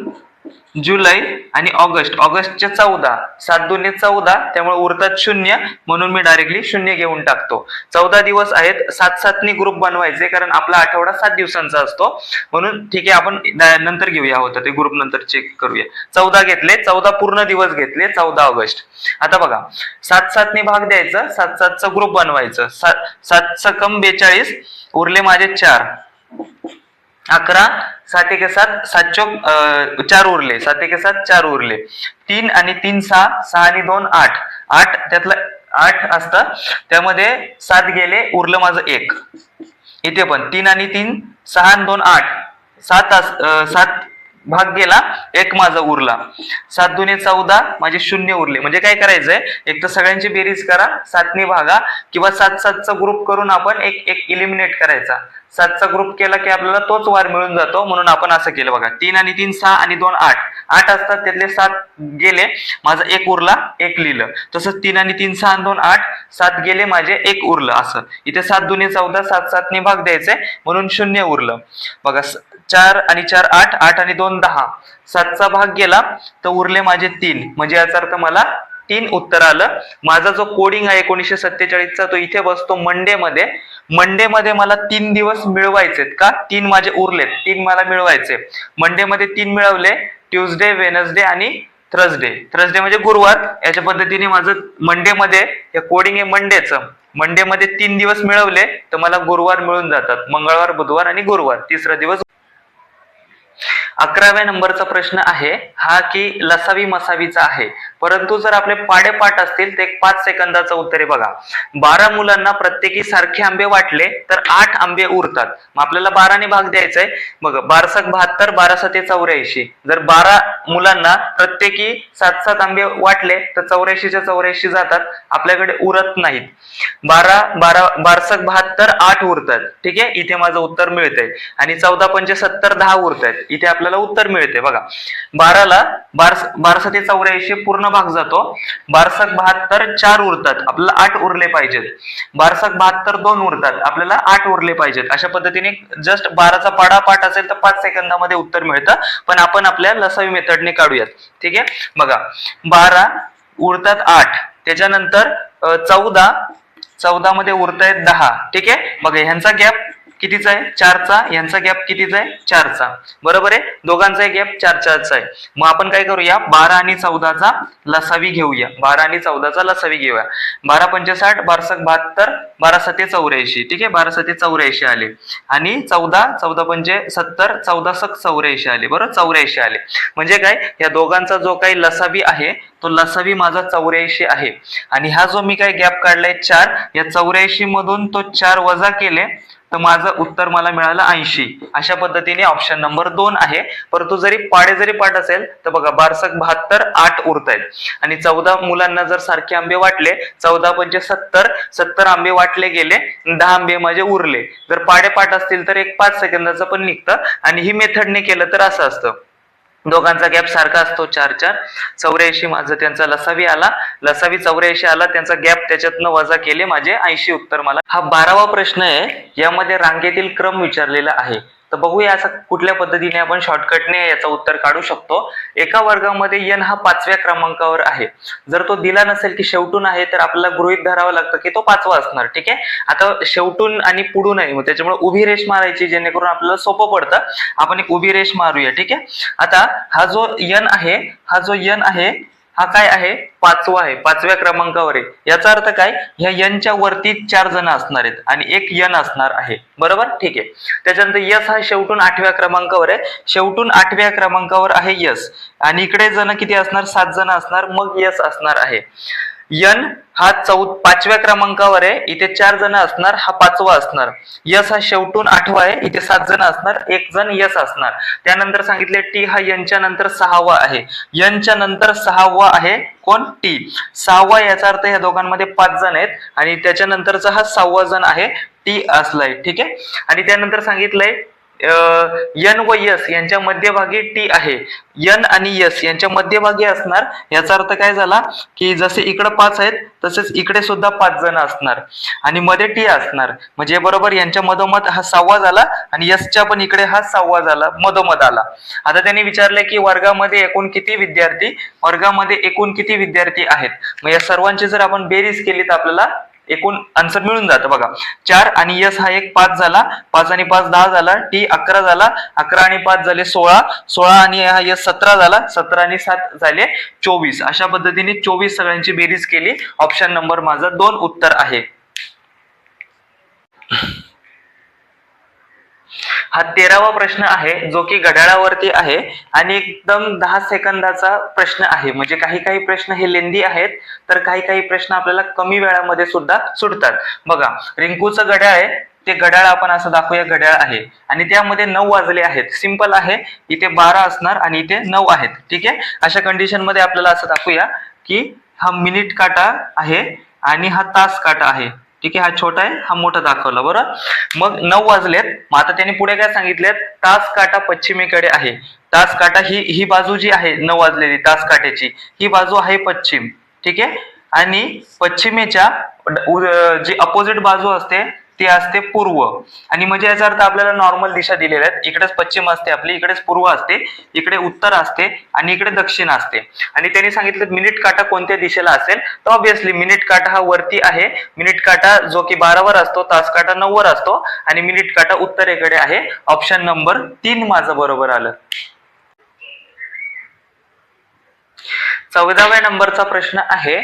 A: जुलै आणि ऑगस्ट, ऑगस्टचे 14, 7 दुने 14, त्यामुळे उरतात 0, म्हणून मी डायरेक्टली 0 घेऊन टाकतो. 14 दिवस आहेत, 7-7 नी ग्रुप बनवायचे, कारण आपला आठवडा 7 दिवसांचा असतो, म्हणून ठीक आहे आपण नंतर घेऊया, होतं ते ग्रुप नंतर चेक करूया. 14 घेतले, 14 पूर्ण दिवस घेतले, 14 ऑगस्ट. आता बघा 7-7 ने भाग द्यायचं, 7-7चा ग्रुप बनवायचं, 7 सकम 42 उरले माझे 4, 11 7 1 7, 7 चोक 4 उरले, 7 1 7 4 उरले, 3 आणि 3 6, 6 आणि 2 8, 8 त्यातलं 8 असतं, त्यामध्ये 7 गेले, उरलं माझं 1. इथे पण 3 आणि 3 6 आणि 2 8, 7 भाग गेला, 1 माझा उरला, 7 दुने 14 माझे 0 उरले. म्हणजे काय करायचंय, एक तर सगळ्यांची बेरीज करा, 7 ने भागा, किंवा 7-7चा ग्रुप करून आपण एक इलिमिनेट करायचा. 7चा ग्रुप केला की आपल्याला तोच वार मिळून जातो, म्हणून आपण असं केलं बघा. 3 आणि 3 6 आणि 2 8, 8 असतात, त्यातले 7 गेले, माझा 1 उरला, 1 लिहिलं. तसंच 3 आणि 3 6 आणि 2 8, 7 गेले माझे, 1 उरलं. असं इथे 7 दुने 14, 7-7 ने भाग द्यायचे, म्हणून 0 उरलं. बघा 4 आणि 4 8, 8 आणि 2 10, 7चा भाग गेला तर उरले माझे 3, म्हणजे याचा अर्थ मला 3 उत्तर आलं. माझा जो कोडिंग आहे 1947चा तो इथे बसतो मंडे मध्ये. मंडे मध्ये मला 3 दिवस मिळवायचेत. का 3 माझे उरलेत, 3 मला मिळवायचे. मंडे मध्ये 3 मिळवले, ट्यूजडे, वेनसडे आणि थर्सडे. थर्सडे म्हणजे गुरुवार. याच्या पद्धतीने माझं मंडे मध्ये हे कोडिंग आहे मंडेचं. मंडे मध्ये 3 दिवस मिळवले तर मला गुरुवार मिळून जातात. मंगळवार, बुधवार आणि गुरुवार, तिसरा दिवस. 11व्या नंबरचा प्रश्न आहे हा की लसावी मसावीचा आहे, परंतु जर आपले पाडेपाठ असतील तर 5 सेकंदाचं उत्तर आहे. बघा 12 मुलांना प्रत्येकी सारखे आंबे वाटले तर 8 आंबे उरतात. मग आपल्याला 12 ने भाग द्यायचा आहे. बघा 12 72, 12 7 84. जर 12 मुलांना प्रत्येकी 7-7 आंबे वाटले तर 84च्या 84 जातात, आपल्याकडे उरत नाहीत. 12 72, 8 उरतात. ठीक आहे, इथे माझं उत्तर मिळतंय. आणि 14 पंचे 70, 10 उरतात, इथे आपल्याला उत्तर मिळते. बघा 12ला 12 7 84 पूर्ण भाग जातो. 12 72, 4 उरतात, आपल्याला 8 उरले पाहिजेत. 12 72, 2 उरतात, आपल्याला 8 उरले पाहिजेत. अशा पद्धतीने जस्ट 12चा पाडा पाठ असेल तर 5 सेकंदामध्ये उत्तर मिळतं, पण आपण आपल्या लसावी मेथडने काढूयात. ठीक आहे, बघा 12 उरतात 8, त्याच्यानंतर 14 मध्ये उरतायत 10. ठीक आहे, बघा ह्यांचा गॅप कितीचा आहे, 4चा. यांचा गॅप कितीचा आहे, 4चा. बरोबर आहे, दोघांचा गॅप 4-4चा आहे. मग आपण काय करूया, 12 आणि 14चा लसावी घेऊया. 12 आणि 14चा लसावी घेऊया. 12 पंचे 60, 12 72, 12 7 84. ठीक आहे, 12 7 84 आले. आणि 14 पंचे 70, 14 6 84 आले. बरोबर, 84 आले. म्हणजे काय, या दोघांचा जो काही लसावी आहे तो लसावी माझा 84 आहे. आणि हा जो मी काय गॅप काढलाय 4, या 84 मधून तो 4 वजा केले तर माझं उत्तर मला मिळालं 80. अशा पद्धतीने ऑप्शन नंबर 2 आहे. परंतु जरी पाठ असेल तर बघा 12 72, 8 उरतायत. आणि 14 मुलांना जर सारखे आंबे वाटले, 14 पंचे 70, 70 आंबे वाटले गेले, 10 आंबे माझे उरले. जर पाठ असतील तर 5 सेकंदाचं पण निघतं. आणि ही मेथडने केलं तर असं असतं, दोघांचा गॅप सारखा असतो 4 4. 84 माझं त्यांचा लसावी आला, लसावी 84 आला, त्यांचा गॅप त्याच्यातनं वजा केले, माझे 80 उत्तर मला. हा 12वा प्रश्न आहे. यामध्ये रांगेतील क्रम विचारलेला आहे. तर बघूया असं कुठल्या पद्धतीने आपण शॉर्टकटने याचं उत्तर काढू शकतो. एका वर्गामध्ये n हा 5व्या क्रमांकावर आहे. जर तो दिला नसेल की शेवटून आहे तर आपल्याला गृहीत धरावं लागतं की तो 5वा असणार. ठीक आहे. आता शेवटून आणि पुढून आहे, मग त्याच्यामुळे उभी रेष मारायची जेणेकरून आपल्याला सोपं पडतं. आपण एक उभी रेष मारूया. ठीक आहे. आता हा जो n आहे, हा जो n आहे हा काय आहे, 5वा आहे, 5व्या क्रमांकावर आहे. याचा अर्थ काय, ह्या n च्या वरती 4 जण असणार आहेत आणि एक n असणार आहे. बरोबर. ठीक आहे. त्याच्यानंतर यस हा शेवटून 8व्या क्रमांकावर आहे, शेवटून 8व्या क्रमांकावर आहे यस, आणि इकडे जण किती असणार, 7 जण असणार, मग यस असणार आहे. n हा 5व्या क्रमांकावर आहे, इथे 4 जण असणार, हा 5वा असणार. यस हा शेवटून 8वा आहे, इथे 7 जण असणार, एक जण यस असणार. त्यानंतर सांगितले टी हा n च्या नंतर 6वा आहे, n च्या नंतर 6वा आहे कोण, टी. 6वा याचा अर्थ या दोघांमध्ये 5 जण आहेत आणि त्याच्यानंतरचा हा 6वा जण आहे, टी असलाय. ठीक आहे. आणि त्यानंतर सांगितलंय n व यस यांच्या मध्यभागी टी आहे. n आणि यस यांच्या मध्यभागी असणार. याचा अर्थ काय झाला की जसे इकडे 5 आहेत तसेच इकडे सुद्धा 5 जण असणार आणि मध्ये टी असणार, म्हणजे बरोबर यांच्या मधोमध हा 6वा झाला आणि यसच्या पण इकडे हा 6वा झाला, मधोमध आला. आता त्यांनी विचारले की वर्गामध्ये एकूण किती विद्यार्थी, वर्गामध्ये एकूण किती विद्यार्थी आहेत. मग या सर्वांची जर आपण बेरीज केली तर आपल्याला एकूण आन्सर मिळून जातं. बघा 4 आणि यस हा एक 5 झाला, 5 आणि 5 10 झाला, टी 11 झाला, 11 आणि 5 झाले 16, 16 आणि हा यस 17 झाला, 17 आणि 7 झाले 24. अशा पद्धतीने 24 सगळ्यांची बेरीज केली. ऑप्शन नंबर माझा 2 उत्तर आहे. हा 13वा प्रश्न आहे जो की घड्याळावरती आहे आणि एकदम 10 सेकंदाचा प्रश्न आहे. म्हणजे काही काही प्रश्न हे लेंदी आहेत तर काही काही प्रश्न आपल्याला कमी वेळामध्ये सुद्धा सुटतात. बघा रिंकूचं घड्याळ आहे, ते घड्याळ आपण असं दाखवूया, घड्याळ आहे आणि त्यामध्ये 9 वाजले आहेत. सिंपल आहे, इथे 12 असणार आणि इथे 9 आहेत. ठीक आहे. अशा कंडिशन मध्ये आपल्याला असं दाखवूया की हा मिनिट काटा आहे आणि हा तास काटा आहे. ठीक आहे. हा छोटा आहे, हा मोठा दाखवला. बरोबर. मग 9 वाजलेत. मग आता त्यांनी पुढे काय सांगितलेत, तास काटा पश्चिमेकडे आहे. तास काटा ही बाजू जी आहे 9 वाजलेली तास काट्याची, ही बाजू आहे पश्चिम. ठीक आहे. आणि पश्चिमेच्या जी अपोजिट बाजू असते ती असते पूर्व. आणि म्हणजे याचा अर्थ आपल्याला नॉर्मल दिशा दिलेल्या आहेत. इकडेच पश्चिम असते आपली, इकडेच पूर्व असते, इकडे उत्तर असते आणि इकडे दक्षिण असते. आणि त्यांनी सांगितलं मिनिट काटा कोणत्या दिशेला असेल, तर ऑब्विसली मिनिट काटा हा वरती आहे. मिनिट काटा जो की 12 वर असतो, तास काटा 9 वर असतो आणि मिनिट काटा उत्तरेकडे आहे. ऑप्शन नंबर 3 माझं बरोबर आलं. 14व्या नंबरचा प्रश्न आहे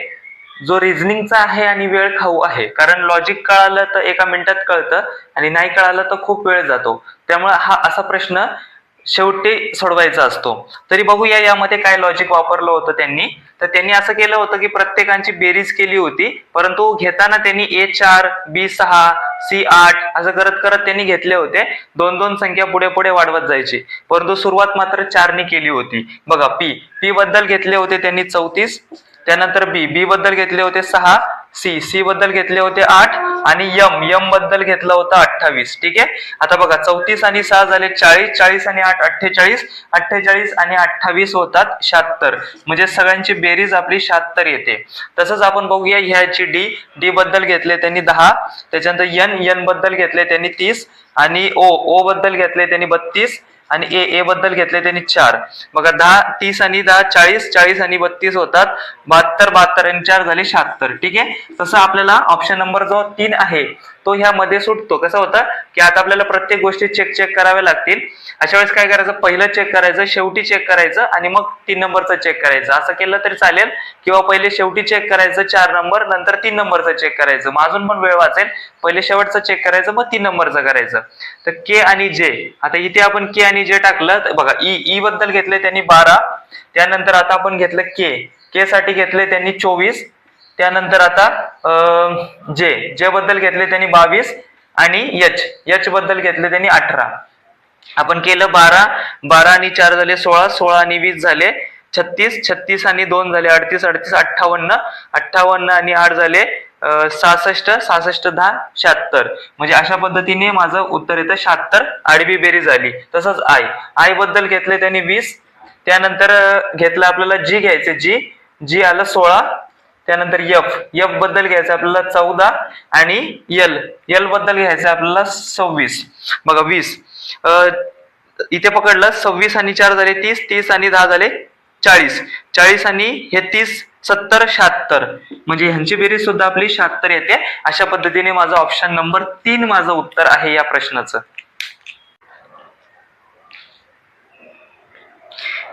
A: जो रिझनिंगचा आहे आणि वेळ खाऊ आहे. कारण लॉजिक कळालं तर एका मिनिटात कळतं आणि नाही कळालं तर खूप वेळ जातो. त्यामुळे हा असा प्रश्न शेवटी सोडवायचा असतो. तरी बघूया यामध्ये काय लॉजिक वापरलं होतं त्यांनी. तर त्यांनी असं केलं होतं की प्रत्येकांची बेरीज केली होती, परंतु घेताना त्यांनी A4, B6, C8 असं करत करत त्यांनी घेतले होते. 2-2 संख्या पुढे पुढे वाढवत जायची, परंतु सुरुवात मात्र 4 ने केली होती. बघा पी बद्दल घेतले होते त्यांनी 34, त्यानंतर बी बद्दल घेतले होते 6, सी बद्दल घेतले होते 8 आणि यम बद्दल घेतलं होतं 28. ठीक आहे. आता बघा 34 आणि 6 झाले 40, 40 आणि 8 48, 48 आणि 28 होतात 76. म्हणजे सगळ्यांची बेरीज आपली 76 येते. तसंच आपण बघूया ह्याची डी बद्दल घेतले त्यांनी 10, त्याच्यानंतर एन बद्दल घेतले त्यांनी 30 आणि ओ बद्दल घेतले त्यांनी 32 आणि ए बद्दल घेतले त्यांनी 4. बघा 10, 30 आणि 10 40, 40 आणि 32 होतात 72, 72 आणि 4 झाले 76. ठीक आहे. तसं आपल्याला ऑप्शन नंबर जो 3 आहे तो ह्यामध्ये सुटतो. कसं होतं की आता आपल्याला प्रत्येक गोष्टी चेक कराव्या लागतील. अशा वेळेस काय करायचं, पहिलं चेक करायचं, शेवटी चेक करायचं आणि मग 3 नंबरचं चेक करायचं. असं केलं तरी चालेल, किंवा पहिले शेवटी चेक करायचं 4 नंबर, नंतर 3 नंबरचं चेक करायचं. मग अजून पण वेळ वाचेल. पहिले शेवटचं चेक करायचं, मग 3 नंबरचं करायचं. तर के आणि जे, आता इथे आपण के आणि जे टाकलं. बघा ई बद्दल घेतले त्यांनी 12, त्यानंतर आता आपण घेतलं के साठी घेतले त्यांनी 24, त्यानंतर आता जे बद्दल घेतले त्यांनी 22 आणि एच बद्दल घेतले त्यांनी 18. आपण केलं 12 आणि 4 झाले 16, 16 आणि 20 झाले 36, 36 आणि 2 झाले 38, 38 58, 58 आणि 8 झाले 66, 66 10 76. म्हणजे अशा पद्धतीने माझं उत्तर येतं 76. आडवी बेरीज झाली. तसंच आय बद्दल घेतले त्यांनी 20, त्यानंतर घेतलं आपल्याला जी घ्यायचे, जी आलं 16, त्यानंतर एफ बद्दल घ्यायचं आपल्याला 14 आणि एल बद्दल घ्यायचं आपल्याला 26. बघा 20 इथे पकडलं, 26 आणि 4 झाले 30, 30 आणि 10 झाले 40, 40 आणि हे 30 70 76, म्हणजे ह्यांची बेरीज सुद्धा आपली 76 येते. अशा पद्धतीने माझं ऑप्शन नंबर 3 माझं उत्तर आहे या प्रश्नाचं.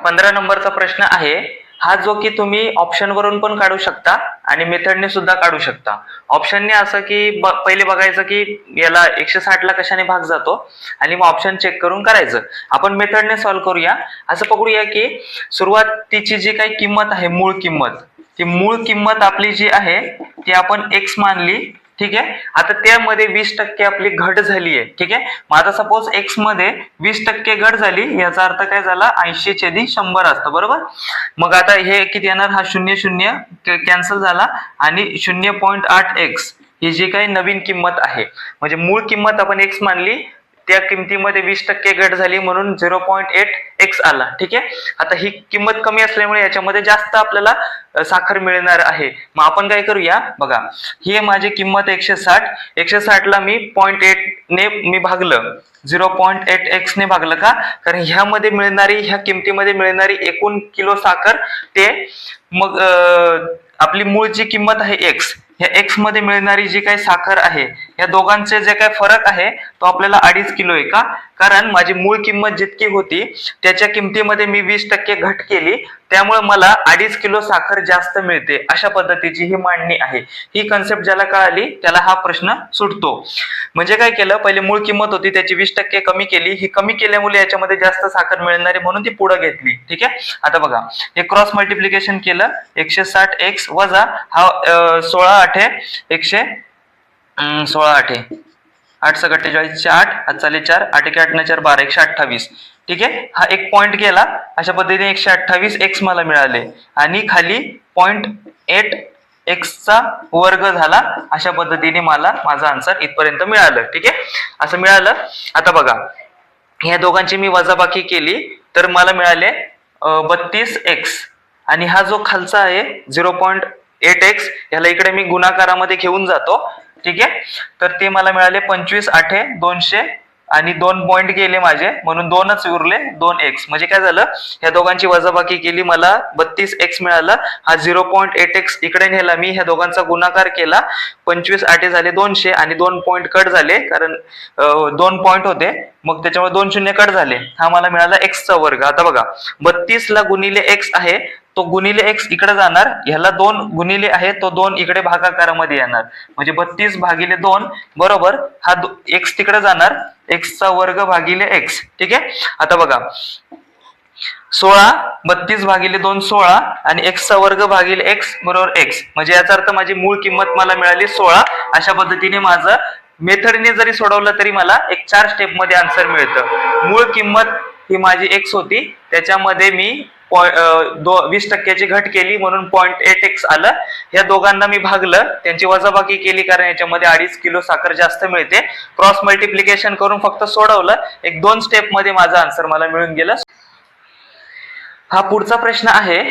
A: 15 नंबरचा प्रश्न आहे हा, जो की तुम्ही ऑप्शन वरून पण काढू शकता आणि मेथडने सुद्धा काढू शकता. ऑप्शनने असं की पहिले बघायचं की याला 160 ला कशाने भाग जातो आणि मग ऑप्शन चेक करून करायचं. आपण मेथडने सॉल्व्ह करूया. असं पकडूया की सुरुवातीची जी काही किंमत आहे, मूळ किंमत, ती मूळ किंमत आपली जी आहे ती आपण x मानली. ठीक आहे. आता त्यामध्ये 20% आपली घट झाली आहे. ठीक आहे. मग आता सपोज x मध्ये 20% घट झाली, याचा अर्थ काय झाला, 80/100 असतं, बरोबर. मग आता हे किती येणार, हा 00 कॅन्सल झाला आणि 0.8x ही जी काही नवीन किंमत आहे, म्हणजे मूळ किंमत आपण x मानली, त्या किमतीमध्ये 20% घट झाली म्हणून 0.8x आला. ठीक आहे. आता ही किंमत कमी असल्यामुळे याच्यामध्ये जास्त आपल्याला साखर मिळणार आहे. मग आपण काय करूया, बघा ही माझी किंमत 160 ला मी 0.8 ने मी भागलं, 0.8x ने भागलं का, कारण ह्यामध्ये मिळणारी, ह्या किमतीमध्ये मिळणारी एकूण किलो साखर ते मग आपली मूळ जी किंमत आहे x, ह्या x मध्ये मिळणारी जी काही साखर आहे, या दोघांचे जे काही फरक आहे तो आपल्याला 2.5 किलो आहे. का, कारण माझी मूळ किंमत जितकी होती त्याच्या किमतीमध्ये मी 20% घट केली, त्यामुळे मला 2.5 किलो साखर जास्त मिळते. अशा पद्धतीची ही मांडणी आहे. ही कन्सेप्ट ज्याला कळाली त्याला हा प्रश्न सुटतो. म्हणजे काय केलं, पहिले मूळ किंमत होती त्याची 20% कमी केली, ही कमी केल्यामुळे याच्यामध्ये जास्त साखर मिळणार आहे म्हणून ती पुढे घेतली. ठीक आहे. आता बघा हे क्रॉस मल्टिप्लिकेशन केलं, 160x वजा हा 16 8 × 48 8, 8 चाले 4, 8 × 8 = 4, 12, 128. ठीक आहे. हा एक पॉइंट गेला. अशा पद्धतीने 128x मला मिळाले आणि खाली 0.8x चा वर्ग झाला. अशा पद्धतीने मला माझा आन्सर इथपर्यंत मिळालं. ठीक आहे. असं मिळालं. आता बघा ह्या दोघांची मी वजाबाकी केली तर मला मिळाले 32x आणि हा जो खालचा आहे 0.8x याला इकडे मी गुणाकारामध्ये घेऊन जातो. ठीक आहे. तर ते मला मिळाले 25 8 200 आणि 2 पॉइंट गेले माझे म्हणून 2च उरले, 2x. म्हणजे काय झालं, ह्या दोघांची वजाबाकी केली, मला 32x मिळालं. हा 0.8x इकडे नेला मी, ह्या दोघांचा गुणाकार केला, 25 8 झाले 200 आणि 2 पॉइंट कट झाले, कारण 2 पॉइंट होते, मग त्याच्यामुळे 2 शून्य कट झाले. हा मला मिळाला x चा वर्ग. आता बघा 32 ला गुणिले x आहे, तो गुणिले x इकडे जाणार, ह्याला 2 गुणिले आहे तो 2 इकडे भागाकारामध्ये येणार, म्हणजे 32/2 बरोबर हा x तिकडे जाणार, x चा वर्ग भागिले x. ठीक आहे. आता बघा 16 32/2 16 आणि x चा वर्ग भागिले x बरोबर x, म्हणजे याचा अर्थ माझी मूळ किंमत मला मिळाली 16. अशा पद्धतीने माझं मेथडने जरी सोडवलं तरी मला एक 4 स्टेप मध्ये आन्सर मिळतं. मूळ किंमत ही माझी x होती, त्याच्यामध्ये मी 20%ची घट केली म्हणून 0.8x आलं. या दोघांना मी भागलं, त्यांची वजाबाकी केली कारण याच्यामध्ये 2.5 किलो साखर जास्त मिळते. क्रॉस मल्टिप्लिकेशन करून फक्त सोडवलं, एक 2 स्टेप मध्ये माझा आन्सर मला मिळून गेलं. हा पुढचा प्रश्न आहे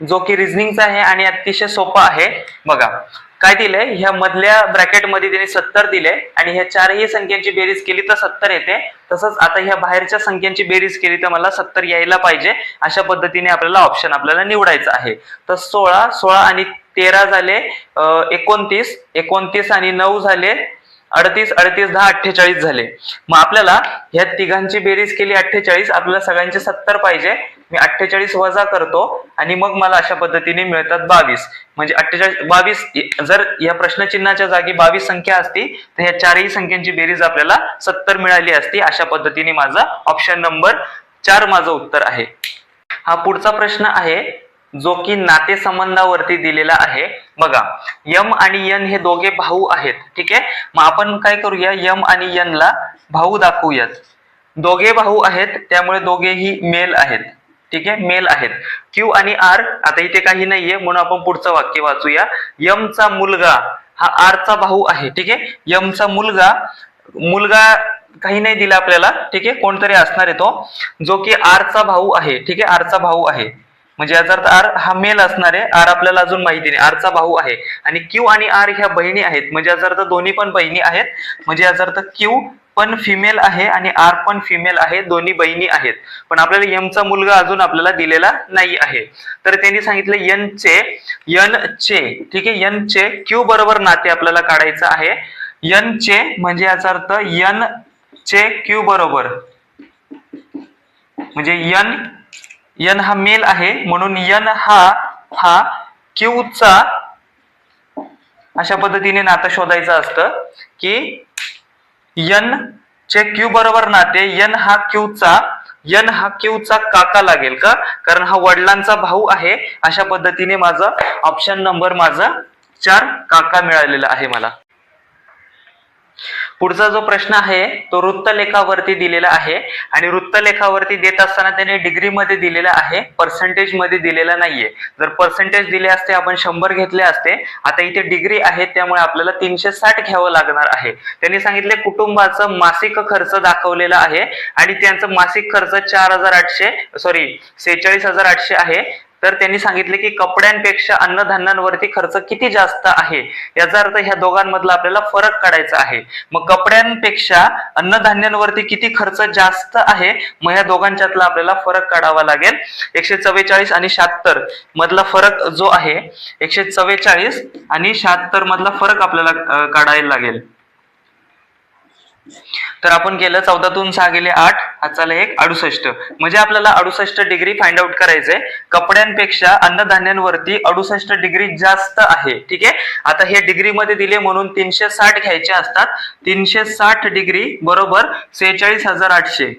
A: जो की रिझनिंगचा आहे आणि अतिशय सोपा आहे. बघा काय दिलंय, ह्या मधल्या ब्रॅकेट मध्ये त्यांनी 70 दिले आणि ह्या चारही संख्यांची बेरीज केली तर 70 येते. तसंच आता ह्या बाहेरच्या संख्यांची बेरीज केली तर मला 70 यायला पाहिजे. अशा पद्धतीने आपल्याला ऑप्शन आपल्याला निवडायचं आहे. तर 16 आणि 13 झाले 29, 29 आणि 9 झाले 38, 38 10 48 झाले. मग आपल्याला ह्या तिघांची बेरीज केली 48, आपल्याला सगळ्यांचे 70 पाहिजे. मी 48 वजा करतो आणि मग मला अशा पद्धतीने मिळतात 22. म्हणजे 22 जर या प्रश्नचिन्हाच्या जागी 22 संख्या असती तर ह्या चारही संख्यांची बेरीज आपल्याला 70 मिळाली असती. अशा पद्धतीने माझा ऑप्शन नंबर 4 माझं उत्तर आहे. हा पुढचा प्रश्न आहे जो की नातेसंबंधावरती दिलेला आहे. बघा यम आणि यन हे दोघे भाऊ आहेत. ठीक आहे. मग आपण काय करूया, यम आणि यन ला भाऊ दाखवूयात. दोघे भाऊ आहेत त्यामुळे दोघेही मेल आहेत. ठीक आहे, मेल आहेत. क्यू आणि आर, आता इथे काही नाहीये म्हणून आपण पुढचं वाक्य वाचूया. यम चा मुलगा हा आर चा भाऊ आहे. ठीक आहे. यम चा मुलगा काही नाही दिला आपल्याला, ठीक आहे, कोणतरी असणार आहे तो, जो की आर चा भाऊ आहे, ठीक आहे, आर चा भाऊ आहे, म्हणजे याचा अर्थ आर हा मेल असणार आहे, आर आपल्याला अजून माहिती नाही, आर चा भाऊ आहे, आणि क्यू आणि आर ह्या बहिणी आहेत, म्हणजे याचा अर्थ दोन्ही पण बहिणी आहेत, म्हणजे याचा अर्थ क्यू पण फिमेल आहे आणि आर पण फिमेल आहे, दोन्ही बहिणी आहेत, पण आपल्याला एम चा मुलगा अजून आपल्याला दिलेला नाही आहे. तर त्यांनी सांगितलं एन चे ठीक आहे, एन चे क्यू बरोबर नाते आपल्याला काढायचं आहे. एन चे म्हणजे याचा अर्थ एन चे क्यू बरोबर, म्हणजे एन हा मेल आहे म्हणून एन हा क्यू चा, अशा पद्धतीने नातं शोधायचं असतं की एन चे क्यू बरोबर नाते, एन हा क्यू चा काका लागेल का, कारण हा वडिलांचा भाऊ आहे. अशा पद्धतीने माझा ऑप्शन नंबर 4 काका मिळालेला आहे मला. पुढचा जो प्रश्न आहे तो वृत्तलेखावरती दिलेला आहे, आणि वृत्तलेखावरती देत असताना त्याने डिग्री मध्ये दिलेला आहे, पर्सेंटेज मध्ये दिलेला नाहीये. जर पर्सेंटेज दिले असते आपण 100 घेतले असते, आता इथे डिग्री आहे त्यामुळे आपल्याला 360 घ्यावं लागणार आहे. त्यांनी सांगितले कुटुंबाचं मासिक खर्च दाखवलेला आहे आणि त्यांचं मासिक खर्च 46,800 आहे. तर त्यांनी सांगितले की कपड्यांपेक्षा अन्नधान्यांवरती खर्च किती जास्त आहे, याचा अर्थ ह्या दोघांमधला आपल्याला फरक काढायचा आहे. मग कपड्यांपेक्षा अन्नधान्यांवरती किती खर्च जास्त आहे, मग ह्या दोघांच्यातला आपल्याला फरक काढावा लागेल. 144 आणि 76 मधला फरक जो आहे, 144 आणि 76 मधला फरक आपल्याला काढायला लागेल. तर आपण केलं 14 6 गेले 8, हाताला 1 68, म्हणजे आपल्याला 68 डिग्री फाइंड आउट करायचंय. कपड्यांपेक्षा अन्नधान्यांवरती 68 डिग्री जास्त आहे, ठीक आहे. आता हे डिग्री मध्ये दिले म्हणून 360 घ्यायचे असतात. 360 डिग्री बरोबर 46,800,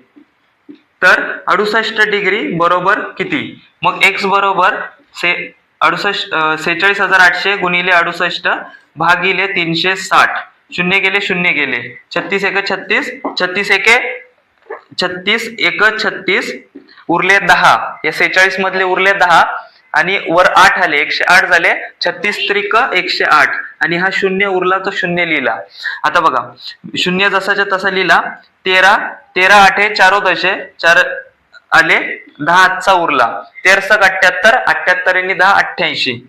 A: तर 68 डिग्री बरोबर किती, मग x बरोबर 46,800 गुणिले 68 भागिले 360, शून्य गेले 36 एक 36 उरले 10, या 46 मधले उरले 10 आणि वर 8 आले, 108 झाले, 36 त्रिक 108 आणि हा शून्य उरला तो शून्य लिहिला. आता बघा शून्य जसाच्या तसा लिहिला, 13 8 4 दशे 4 आले, 10 आजचा उरला, 13 78 78 आणि 10 88,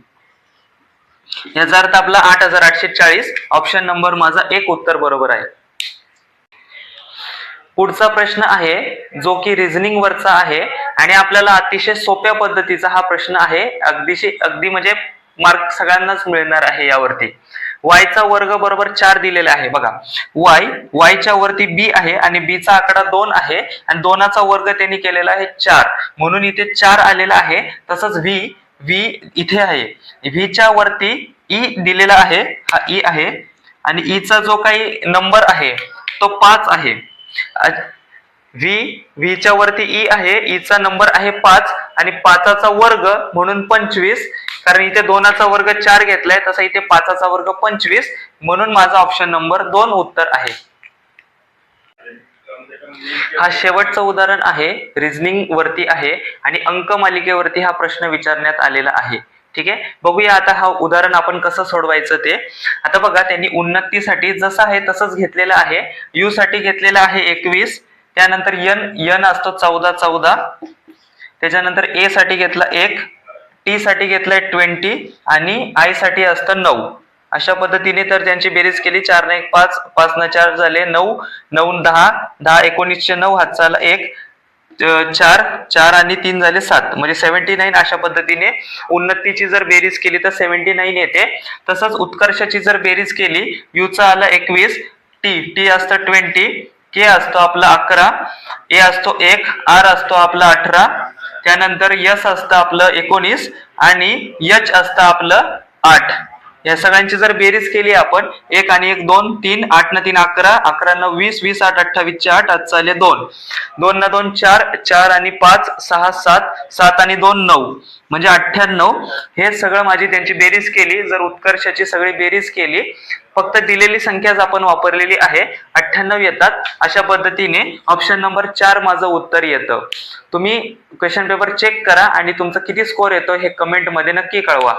A: याचा अर्थ आपला 8840. ऑप्शन नंबर माझा 1 उत्तर बरोबर आहे. पुढचा प्रश्न आहे जो की रिझनिंग वरचा आहे आणि आपल्याला अतिशय सोप्या पद्धतीचा हा प्रश्न आहे, अगदी म्हणजे मार्क सगळ्यांनाच मिळणार आहे यावरती. y चा वर्ग बरोबर 4 दिलेला आहे. बघा y च्या वरती b आहे आणि b चा आकडा 2 आहे आणि 2 चा वर्ग त्यांनी केलेला आहे 4, म्हणून इथे 4 आलेला आहे. तसंच v इथे आहे, v च्या वरती e दिलेला आहे, हा e आहे आणि e चा जो काही नंबर आहे तो 5 आहे. v च्या वरती e आहे, e चा नंबर आहे 5 आणि 5 चा वर्ग म्हणून 25, कारण इथे 2 चा वर्ग 4 घेतलाय, तसा इथे 5 चा वर्ग 25, म्हणून माझा ऑप्शन नंबर 2 उत्तर आहे. हा शेवटचं उदाहरण आहे, रिझनिंग वरती आहे आणि अंक मालिकेवरती हा प्रश्न विचारण्यात आलेला आहे, ठीक आहे. बघूया आता हा उदाहरण आपण कसं सोडवायचं ते. आता बघा त्यांनी उन्नतीसाठी जसं आहे तसंच घेतलेलं आहे. यू साठी घेतलेलं आहे 21, त्यानंतर n असतो 14, त्याच्यानंतर ए साठी घेतला 1, टी साठी घेतलाय 20 आणि आय साठी असतं 9. अशा पद्धतीने तर त्यांची बेरीज केली, 4 ने 1 5, 5 ने 4 झाले 9, 9 10, 10 19 9, हातचाला 1 4 आणि 3 झाले 7, म्हणजे 79. अशा पद्धतीने उन्नतीची जर बेरीज केली तर 79 येते. तसंच उत्कर्षाची जर बेरीज केली, यू चा आला 21, टी असतं 20, के असतो आपला 11, ए असतो 1, आर असतो आपला 18, त्यानंतर यस असतं आपलं 19 आणि एच असतं आपलं 8. या सगळ्यांची जर बेरीज केली आपण, 1 आणि 1 2 3, 8 न 3 11, 11 न 20, 20 8 28 चे 8, आज चाले 2, 2 न 2 4, 4 आणि 5 6 7, 7 आणि 2 9, म्हणजे 98. हे सगळं माझी त्यांची बेरीज केली. जर उत्कर्षाची सगळी बेरीज केली, फक्त दिलेली संख्याच आपण वापरलेली आहे, 98 येतात. अशा पद्धतीने ऑप्शन नंबर 4 माझं उत्तर येतं. तुम्ही क्वेश्चन पेपर चेक करा आणि तुमचा किती स्कोर येतो हे कमेंट मध्ये नक्की कळवा.